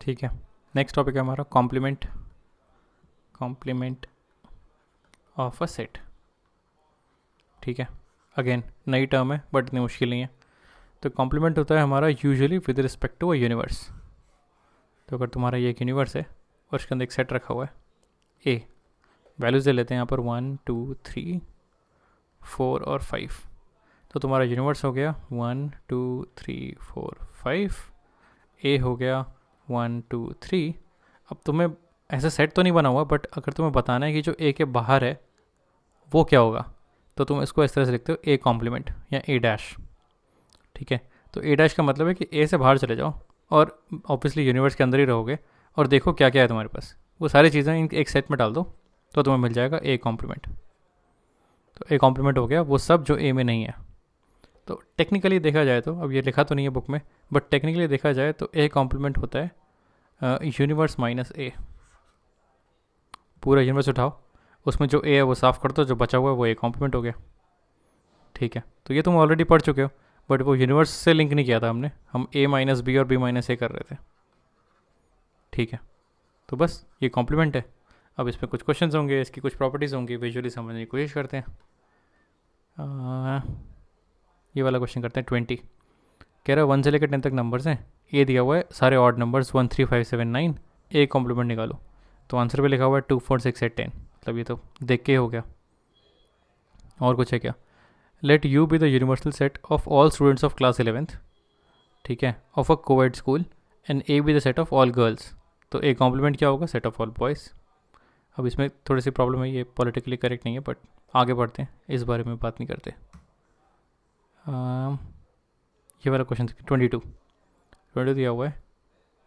ठीक है, next topic है हमारा कॉम्प्लीमेंट ऑफ अ सेट। ठीक है, अगेन नई टर्म है बट इतनी मुश्किल नहीं है। तो कॉम्प्लीमेंट होता है हमारा usually with respect to a universe. तो अगर तुम्हारा ये एक यूनिवर्स है और उसके अंदर एक सेट रखा हुआ है ए, वैल्यूज़ दे लेते हैं यहाँ पर 1 2 3 4 और 5। तो तुम्हारा यूनिवर्स हो गया 1 2 3 4 5, ए हो गया 1 2 3। अब तुम्हें ऐसा सेट तो नहीं बना हुआ, बट अगर तुम्हें बताना है कि जो ए के बाहर है वो क्या होगा, तो तुम इसको इस तरह से लिखते हो ए कॉम्प्लीमेंट या ए डैश। ठीक है, तो ए डैश का मतलब है कि ए से बाहर चले जाओ और ऑब्वियसली यूनिवर्स के अंदर ही रहोगे और देखो क्या क्या है तुम्हारे पास, वो सारी चीज़ें एक सेट में डाल दो तो तुम्हें मिल जाएगा ए कॉम्प्लीमेंट। तो ए कॉम्प्लीमेंट हो गया वो सब जो ए में नहीं है। तो टेक्निकली देखा जाए तो, अब ये लिखा तो नहीं है बुक में, बट टेक्निकली देखा जाए तो ए कॉम्प्लीमेंट होता है यूनिवर्स माइनस ए। पूरा यूनिवर्स उठाओ, उसमें जो ए है वो साफ़ कर दो, जो बचा हुआ है वो ए कॉम्प्लीमेंट हो गया। ठीक है, तो ये तुम ऑलरेडी पढ़ चुके हो, बट वो यूनिवर्स से लिंक नहीं किया था हमने, हम ए माइनस बी और बी माइनस ए कर रहे थे। ठीक है, तो बस ये कॉम्प्लीमेंट है। अब इसमें कुछ क्वेश्चंस होंगे, इसकी कुछ प्रॉपर्टीज़ होंगी, विजुअली समझने की कोशिश करते हैं। ये वाला क्वेश्चन करते हैं 20। कह रहा है 1 से लेकर 10 तक नंबर्स हैं, ए दिया हुआ है सारे ऑड नंबर्स 1 3 5 7 9, ए कॉम्प्लीमेंट निकालो। तो आंसर पे लिखा हुआ है 2 4 6 8 10, मतलब ये तो देख के हो गया। और कुछ है क्या? Late U be the universal set of all students of class 11th, ठीक है, of a coed school, and A B the set of all girls. तो ए कॉम्प्लीमेंट क्या होगा? Set of all boys. अब इसमें थोड़ी सी प्रॉब्लम है, ये पॉलिटिकली करेक्ट नहीं है, बट आगे बढ़ते हैं, इस बारे में बात नहीं करते। ये वाला क्वेश्चन 22 दिया हुआ है,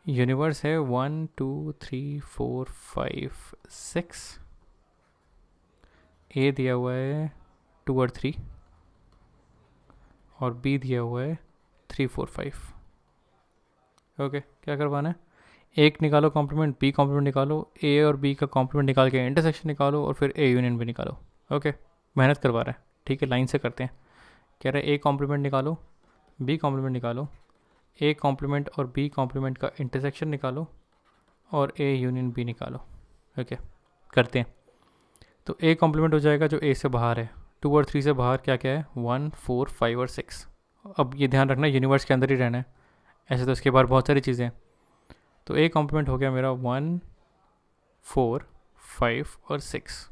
यूनिवर्स है 1 2 3 4 5 6, ए दिया हुआ है 2 और 3, और बी दिया हुआ है 3 4 5। ओके, क्या करवाना है? एक निकालो कॉम्प्लीमेंट, बी कॉम्प्लीमेंट निकालो, ए और बी का कॉम्प्लीमेंट निकाल के इंटरसेक्शन निकालो, और फिर ए यूनियन भी निकालो। ओके, मेहनत करवा रहा है, ठीक है, लाइन से करते हैं। कह रहे हैं ए कॉम्प्लीमेंट निकालो, बी कॉम्प्लीमेंट निकालो, ए कॉम्प्लीमेंट और बी कॉम्प्लीमेंट का इंटरसेक्शन निकालो, और ए यूनियन बी निकालो। ओके, करते हैं। तो ए कॉम्प्लीमेंट हो जाएगा जो ए से बाहर है, 2 और 3 से बाहर क्या क्या है? 1 4 5 और 6। अब ये ध्यान रखना यूनिवर्स के अंदर ही रहना है, ऐसे तो इसके बाहर बहुत सारी चीज़ें हैं। तो ए कॉम्प्लीमेंट हो गया मेरा 1 4 5 और 6।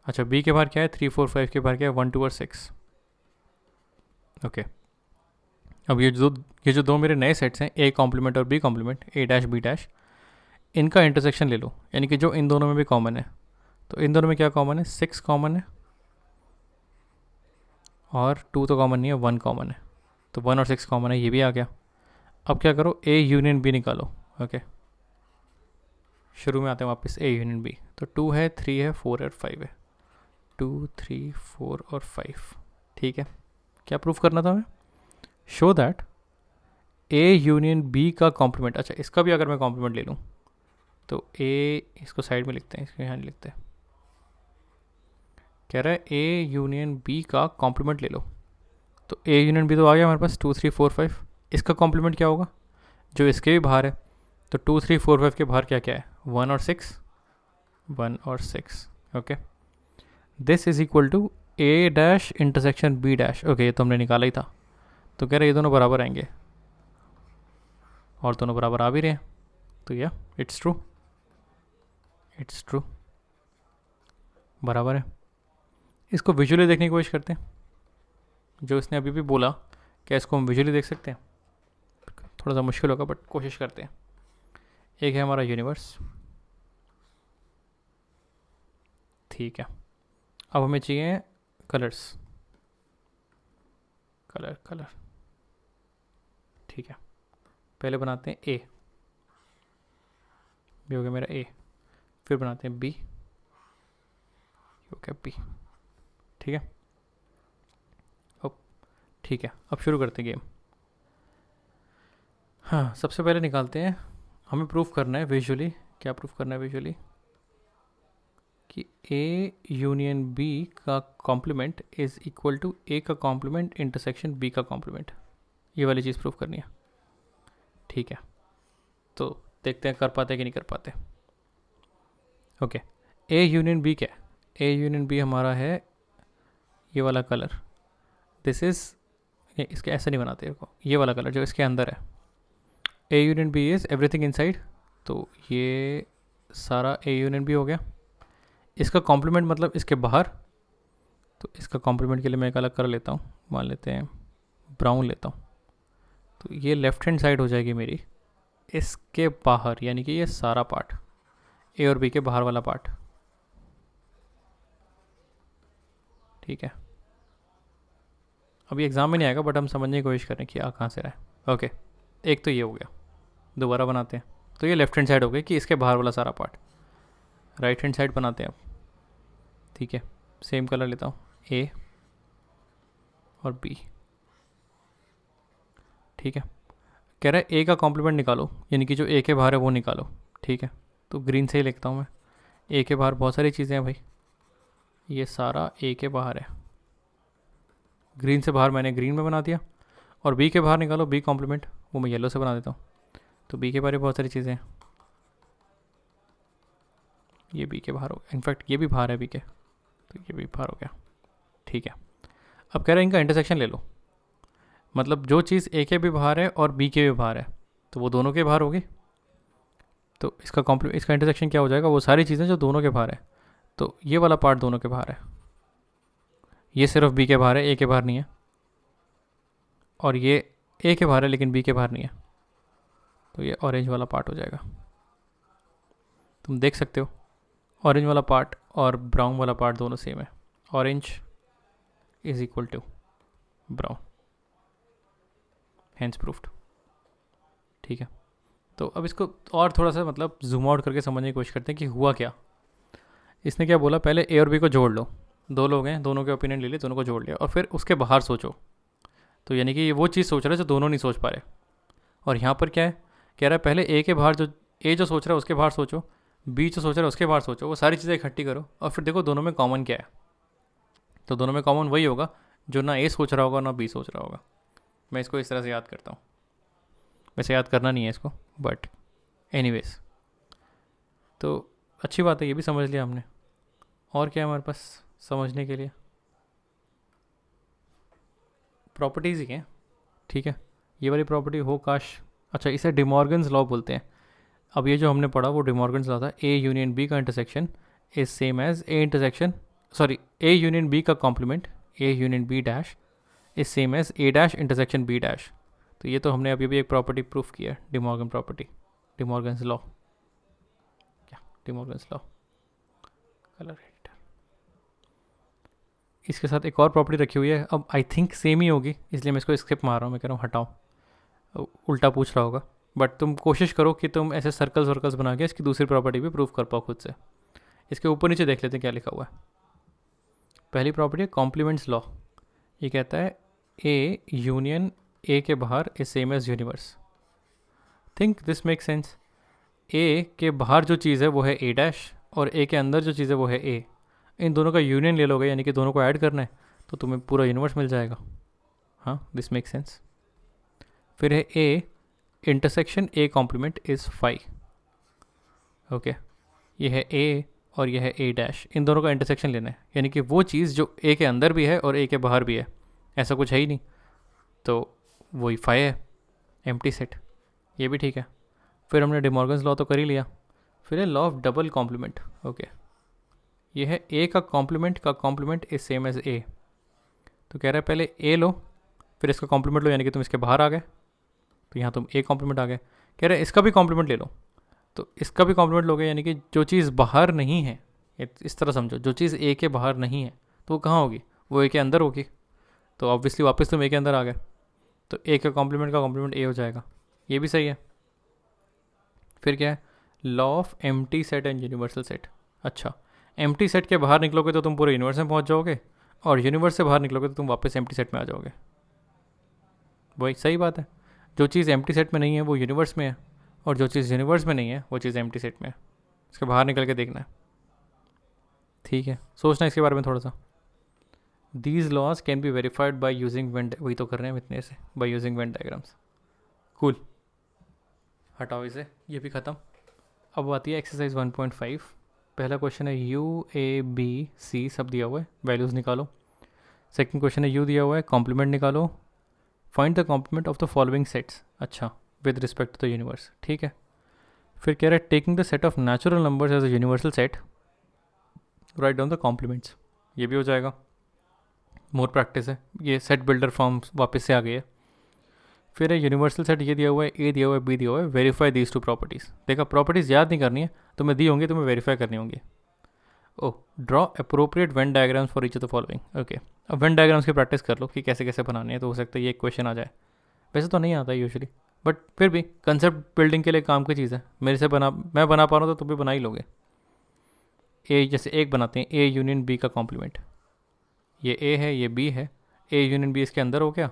अच्छा, बी के बाहर क्या है? 3 4 5 के बाहर क्या है? 1 2 और 6। ओके, अब ये जो दो मेरे नए सेट्स हैं, ए कॉम्प्लीमेंट और बी कॉम्प्लीमेंट, ए डैश बी डैश, इनका इंटरसेक्शन ले लो, यानी कि जो इन दोनों में भी कॉमन है। तो इन दोनों में क्या कॉमन है? 6 कॉमन है, और 2 तो कॉमन नहीं है, 1 कॉमन है। तो 1 और 6 कॉमन है, ये भी आ गया। अब क्या करो? ए यूनियन बी निकालो। ओके, शुरू में आते हैं वापस, ए यूनियन बी। तो 2 है, 3 है, 4 है और 5 है। 2 3 4 और 5। ठीक है, क्या प्रूफ करना था हमें? Show that A union B का कॉम्प्लीमेंट। अच्छा, इसका भी अगर मैं कॉम्प्लीमेंट ले लूँ तो ए, इसको साइड में लिखते हैं, इसको यहाँ नहीं लिखते। कह रहा है ए यूनियन बी का कॉम्प्लीमेंट ले लो। तो ए यूनियन बी तो आ गया हमारे पास 2 3 4 5। इसका कॉम्प्लीमेंट क्या होगा? जो इसके भी बाहर है। तो 2 3 4 5 के बाहर क्या क्या है? 1 और 6, 1 और 6। Okay, this is equal to A dash intersection B dash. Okay, ये तो हमने निकाला ही था। तो कह रहे ये दोनों बराबर आएंगे, और दोनों बराबर आ भी रहे हैं। तो या इट्स ट्रू, बराबर है। इसको विजुअली देखने की कोशिश करते हैं, जो इसने अभी भी बोला, क्या इसको हम विजुअली देख सकते हैं? थोड़ा सा मुश्किल होगा, बट कोशिश करते हैं। एक है हमारा यूनिवर्स, ठीक है। अब हमें चाहिए कलर्स, कलर। ठीक है, पहले बनाते हैं ए, भी हो गया मेरा ए, फिर बनाते हैं बी, हो गया बी। ठीक है, अब ठीक है, अब शुरू करते हैं गेम। हाँ, सबसे पहले निकालते हैं, हमें प्रूफ करना है विजुअली। क्या प्रूफ करना है विजुअली? कि ए यूनियन बी का कॉम्प्लीमेंट इज इक्वल टू ए का कॉम्प्लीमेंट इंटरसेक्शन बी का कॉम्प्लीमेंट। ये वाली चीज़ प्रूफ करनी है। ठीक है, तो देखते हैं कर पाते कि नहीं कर पाते। ओके, ए यूनियन बी क्या है? ए यूनियन बी हमारा है ये वाला कलर, दिस इज़, इसके ऐसे नहीं बनाते को, ये वाला कलर जो इसके अंदर है। A union B is everything inside, तो ये सारा ए यूनियन बी हो गया। इसका कॉम्प्लीमेंट मतलब इसके बाहर, तो इसका कॉम्प्लीमेंट के लिए मैं एक अलग कलर लेता हूँ, मान लेते हैं ब्राउन लेता हूँ। तो ये लेफ्ट हैंड साइड हो जाएगी मेरी इसके बाहर, यानी कि ये सारा पार्ट ए और बी के बाहर वाला पार्ट। ठीक है, अभी एग्ज़ाम में नहीं आएगा बट हम समझने की कोशिश करें कि आ कहाँ से रहा है। ओके, एक तो ये हो गया, दोबारा बनाते हैं। तो ये लेफ्ट हैंड साइड हो गई कि इसके बाहर वाला सारा पार्ट। राइट हैंड साइड बनाते हैं अब। ठीक है, सेम कलर लेता हूँ, ए और बी। ठीक है, कह रहा है ए का कॉम्प्लीमेंट निकालो, यानी कि जो ए के बाहर है वो निकालो। ठीक है, तो ग्रीन से ही लिखता हूँ मैं। ए के बाहर बहुत सारी चीज़ें हैं भाई, ये सारा ए के बाहर है। ग्रीन से बाहर मैंने ग्रीन में बना दिया, और बी के बाहर निकालो बी कॉम्प्लीमेंट, वो मैं येलो से बना देता हूँ। तो बी के बाहर बहुत सारी चीज़ें हैं, ये बी के बाहर हो गया, इनफैक्ट ये भी बाहर है बी के, तो ये भी बाहर हो गया। ठीक है, अब कह रहे हैं इनका इंटरसेक्शन ले लो, मतलब जो चीज़ ए के भी बाहर है और बी के भी बाहर है तो वो दोनों के बाहर होगी। तो इसका इंटरसेक्शन क्या हो जाएगा, वो सारी चीज़ें जो दोनों के बाहर है। तो ये वाला पार्ट दोनों के बाहर है, ये सिर्फ बी के बाहर है, ए के बाहर नहीं है। और ये ए के बाहर है लेकिन बी के बाहर नहीं है, तो ये ऑरेंज वाला पार्ट हो जाएगा। तुम देख सकते हो ऑरेंज वाला पार्ट और ब्राउन वाला पार्ट दोनों सेम है। Orange is equal to brown, hence proved. ठीक है, तो अब इसको और थोड़ा सा मतलब जूम आउट करके समझने की कोशिश करते हैं कि हुआ क्या। इसने क्या बोला, पहले ए और बी को जोड़ लो, दो लोग हैं, दोनों के ओपिनियन ले लिए, दोनों को जोड़ लिया, और फिर उसके बाहर सोचो। तो यानी कि ये वो चीज़ सोच रहा है जो दोनों नहीं सोच पा रहे। और यहाँ पर क्या है, कह रहा है पहले ए के बाहर, जो ए जो सोच रहा है उसके बाहर सोचो, बी जो सोच रहा है उसके बाहर सोचो, वो सारी चीज़ें इकट्ठी करो और फिर देखो दोनों में कॉमन क्या है। तो दोनों में कॉमन वही होगा जो ना ए सोच रहा होगा ना बी सोच रहा होगा। मैं इसको इस तरह से याद करता हूँ, वैसे याद करना नहीं है इसको, बट एनीवेज तो अच्छी बात है, ये भी समझ लिया हमने। और क्या है हमारे पास समझने के लिए, प्रॉपर्टीज़ ही हैं। ठीक है, ये वाली प्रॉपर्टी हो काश, अच्छा इसे डिमॉर्गन्स लॉ बोलते हैं। अब ये जो हमने पढ़ा वो डिमॉर्गन्स लॉ था, ए यूनियन बी का intersection is same as A intersection, sorry A union B का complement A union B dash is same as A dash intersection B dash. तो ये तो हमने अभी भी एक प्रॉपर्टी प्रूफ किया है, डिमॉर्गन प्रॉपर्टी, डिमॉर्गन्स लॉ, क्या डिमॉर्गन्स लॉ, कलर एडिटर। इसके साथ एक और प्रॉपर्टी रखी हुई है, अब आई थिंक सेम ही होगी इसलिए मैं इसको स्किप मार रहा हूँ, मैं कह रहा हूँ हटाओ, उल्टा पूछ रहा होगा। बट तुम कोशिश करो कि तुम ऐसे सर्कल्स वर्कल्स बना के इसकी दूसरी प्रॉपर्टी भी प्रूफ कर पाओ खुद से। इसके ऊपर नीचे देख लेते हैं क्या लिखा हुआ है। पहली प्रॉपर्टी है कॉम्प्लीमेंट्स लॉ, ये कहता है ए यूनियन ए के बाहर is same as universe. Think this make sense, A के बाहर जो चीज़ है वो है ए डैश और ए के अंदर जो चीज़ है वो है ए, इन दोनों का यूनियन ले लोगे यानी कि दोनों को ऐड करना है तो तुम्हें पूरा यूनिवर्स मिल जाएगा। हाँ, दिस मेक सेंस। फिर है A intersection A complement is 5। Okay, ये है ए और ये है ए डैश, इन दोनों का इंटरसेक्शन लेना है यानी कि वो चीज़ जो ए के अंदर भी है और ए के बाहर भी है, ऐसा कुछ है ही नहीं, तो वही 5 है, एम्प्टी सेट। ये भी ठीक है। फिर हमने डिमॉर्गन्स लॉ तो कर ही लिया। फिर है law of double complement. Okay, ये है ए का complement is same as A. तो कह रहा है पहले ए लो फिर इसका कॉम्प्लीमेंट लो, यानी कि तुम इसके बाहर आ गए तो यहाँ तुम ए कॉम्प्लीमेंट आ गए। कह रहे हैं इसका भी कॉम्प्लीमेंट ले लो, तो इसका भी कॉम्प्लीमेंट लोगे यानी कि जो चीज़ बाहर नहीं है, इस तरह समझो, जो चीज़ ए के बाहर नहीं है तो वो कहाँ होगी, वो ए के अंदर होगी। तो ऑब्वियसली वापस तुम ए के अंदर आ गए, तो ए का कॉम्प्लीमेंट ए हो जाएगा, ये भी सही है। फिर क्या है, law of empty set and universal set. अच्छा, एम्प्टी सेट के बाहर निकलोगे तो तुम पूरे यूनिवर्स में पहुंच जाओगे, और यूनिवर्स से बाहर निकलोगे तो तुम वापस एम्प्टी सेट में आ जाओगे। वही सही बात है, जो चीज़ एम्प्टी सेट में नहीं है वो यूनिवर्स में है, और जो चीज़ यूनिवर्स में नहीं है वो चीज़ एम्प्टी सेट में है। इसके बाहर निकल के देखना है। ठीक है, सोचना इसके बारे में थोड़ा सा। These laws can be verified by using Venn, वही तो कर रहे हैं इतने से, by using Venn diagrams. Cool. हटाओ इसे, ये भी ख़त्म। अब आती है एक्सरसाइज 1.5। पहला क्वेश्चन है यू ए बी सी सब दिया हुआ है, वैल्यूज़ निकालो। सेकंड क्वेश्चन है यू दिया हुआ है, कॉम्प्लीमेंट निकालो। Find the complement of the following sets, अच्छा with respect to the universe, ठीक है। फिर कह रहा है taking the set of natural numbers as a universal set, write down the complements, ये भी हो जाएगा। मोर प्रैक्टिस है, ये सेट बिल्डर फॉर्म वापस से आ गई है। फिर है यूनिवर्सल सेट, ये दिया हुआ है, ए दिया हुआ है, बी दिया हुआ है, वेरीफाई दीज टू प्रॉपर्टीज़। देखा प्रॉपर्टीज़ याद नहीं करनी है, तुम्हें दी होंगी, तुम्हें वेरीफाई करनी होंगी। Oh, draw appropriate Venn diagrams for each of the following, okay. अब वेन डायग्राम्स की प्रैक्टिस कर लो कि कैसे कैसे बनाने हैं, तो हो सकता है ये क्वेश्चन आ जाए। वैसे तो नहीं आता यूजुअली, बट फिर भी कंसेप्ट बिल्डिंग के लिए काम की चीज़ है। मेरे से मैं बना पा रहा हूँ तो तुम भी बना ही लोगे। ए जैसे एक बनाते हैं, ए यूनियन बी का कॉम्प्लीमेंट, ये ए है, ये बी है, ए यूनियन बी इसके अंदर हो गया,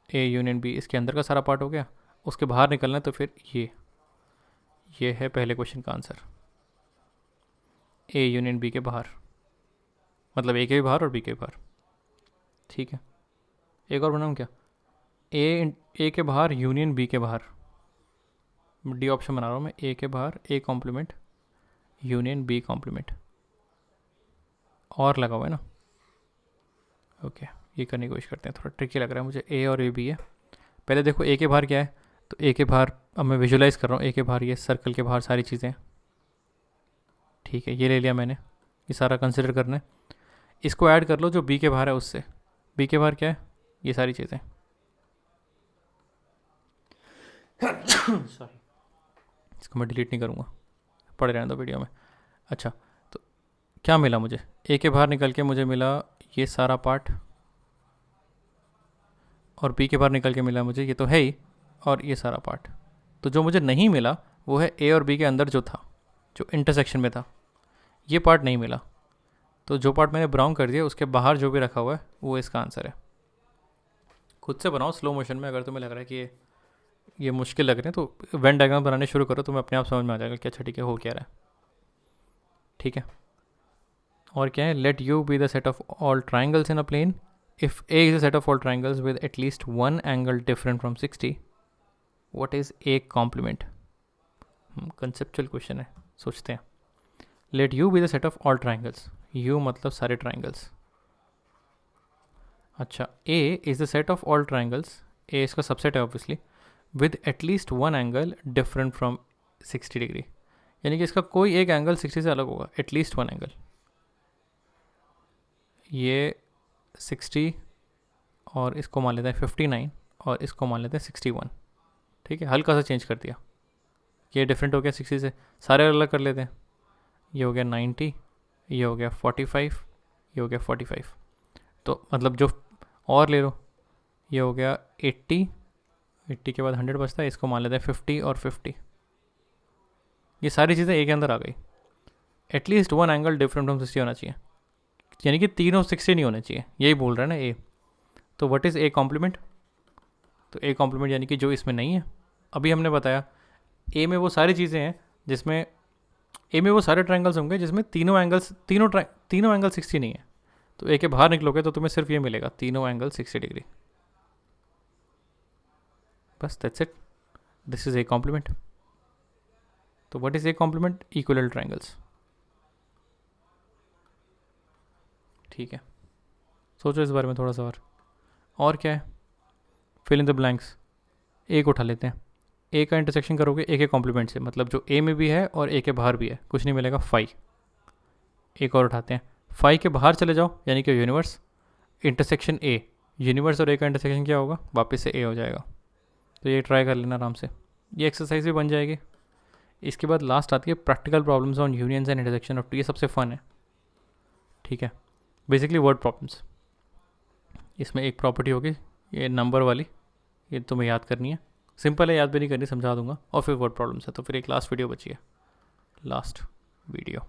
ए यूनियन बी इसके अंदर का सारा पार्ट हो गया, उसके बाहर निकलना है तो फिर ये है पहले क्वेश्चन का आंसर, ए यूनियन बी के बाहर, मतलब ए के भी बाहर और बी के भी बाहर, ठीक है। एक और बनाऊँ क्या, ए के बाहर यूनियन बी के बाहर, डी ऑप्शन बना रहा हूँ मैं, ए के बाहर A complement union B complement, और लगा हुआ है ना, ओके। ये करने की कोशिश करते हैं, थोड़ा ट्रिकी लग रहा है मुझे, ए और ए बी है। पहले देखो ए के बाहर क्या है, तो ए के बाहर अब मैं विजुलाइज़ कर रहा हूँ, ए के बाहर ये सर्कल के बाहर सारी चीज़ें, ठीक है, ये ले लिया मैंने, ये सारा कंसिडर करना है। इसको ऐड कर लो जो बी के बाहर है उससे, बी के बाहर क्या है, ये सारी चीज़ें सॉरी, इसको मैं डिलीट नहीं करूँगा, पढ़ रहने दो वीडियो में। अच्छा, तो क्या मिला मुझे, ए के बाहर निकल के मुझे मिला ये सारा पार्ट, और बी के बाहर निकल के मिला मुझे, ये तो है ही, और ये सारा पार्ट। तो जो मुझे नहीं मिला वो है ए और बी के अंदर जो था, जो इंटरसेक्शन में था, ये पार्ट नहीं मिला। तो जो पार्ट मैंने ब्राउन कर दिया उसके बाहर जो भी रखा हुआ है वो इसका आंसर है। खुद से बनाओ स्लो मोशन में, अगर तुम्हें लग रहा है कि ये मुश्किल लग रहे हैं तो वेन डायग्राम बनाने शुरू करो, तुम्हें अपने आप समझ में आ जाएगा कि अच्छा ठीक है हो क्या रहा है, ठीक है। और क्या है, let U be the set of all triangles in a plane if A is a set of all triangles with at least one angle different from 60, what is A complement. Conceptual question है, सोचते हैं। Let U be the set of all triangles, U मतलब सारे triangles, अच्छा। A is the set of all triangles, A इसका subset है obviously, with at least one angle different from 60 degree, यानी कि इसका कोई एक एंगल 60 से अलग होगा, एटलीस्ट वन एंगल। ये 60 और इसको मान लेते हैं 59 और इसको मान लेते हैं 61, ठीक है, हल्का सा चेंज कर दिया, ये डिफरेंट हो गया 60 से, सारे अलग कर लेते हैं। ये हो गया 90, ये हो गया 45, ये हो गया 45, तो मतलब जो और ले लो, ये हो गया 80 के बाद 100 बचता है, इसको मान लेते हैं 50 और 50, ये सारी चीज़ें ए के अंदर आ गई। At least one angle different from 60 होना चाहिए, यानी कि तीनों 60 नहीं होने चाहिए, यही बोल रहा है ना ए। तो व्हाट इज़ ए कॉम्प्लीमेंट, तो ए कॉम्प्लीमेंट यानी कि जो इसमें नहीं है। अभी हमने बताया ए में वो सारी चीज़ें हैं जिसमें, ए में वो सारे ट्रायंगल्स होंगे जिसमें तीनों एंगल 60 नहीं है। तो ए के बाहर निकलोगे तो तुम्हें सिर्फ ये मिलेगा, तीनों एंगल 60 डिग्री, बस that's it, this is A complement. तो what is A complement, equal triangles, ठीक है। सोचो इस बारे में थोड़ा सा और क्या है, फिल इन द ब्लैंक्स। ए को उठा लेते हैं, ए का इंटरसेक्शन करोगे ए के कॉम्प्लीमेंट से, मतलब जो ए में भी है और ए के बाहर भी है, कुछ नहीं मिलेगा, फाई। एक और उठाते हैं, फाई के बाहर चले जाओ यानी कि यूनिवर्स, इंटरसेक्शन ए, यूनिवर्स और ए का इंटरसेक्शन क्या होगा, वापस से ए हो जाएगा। तो ये ट्राई कर लेना आराम से, ये एक्सरसाइज भी बन जाएगी। इसके बाद लास्ट आती है practical problems on unions and intersection of two, ये सबसे फन है, ठीक है। बेसिकली वर्ड प्रॉब्लम्स, इसमें एक प्रॉपर्टी होगी ये नंबर वाली, ये तुम्हें याद करनी है, सिंपल है, याद भी नहीं करनी, समझा दूंगा। और फिर वर्ड प्रॉब्लम्स है, तो फिर एक लास्ट वीडियो बची है, लास्ट वीडियो।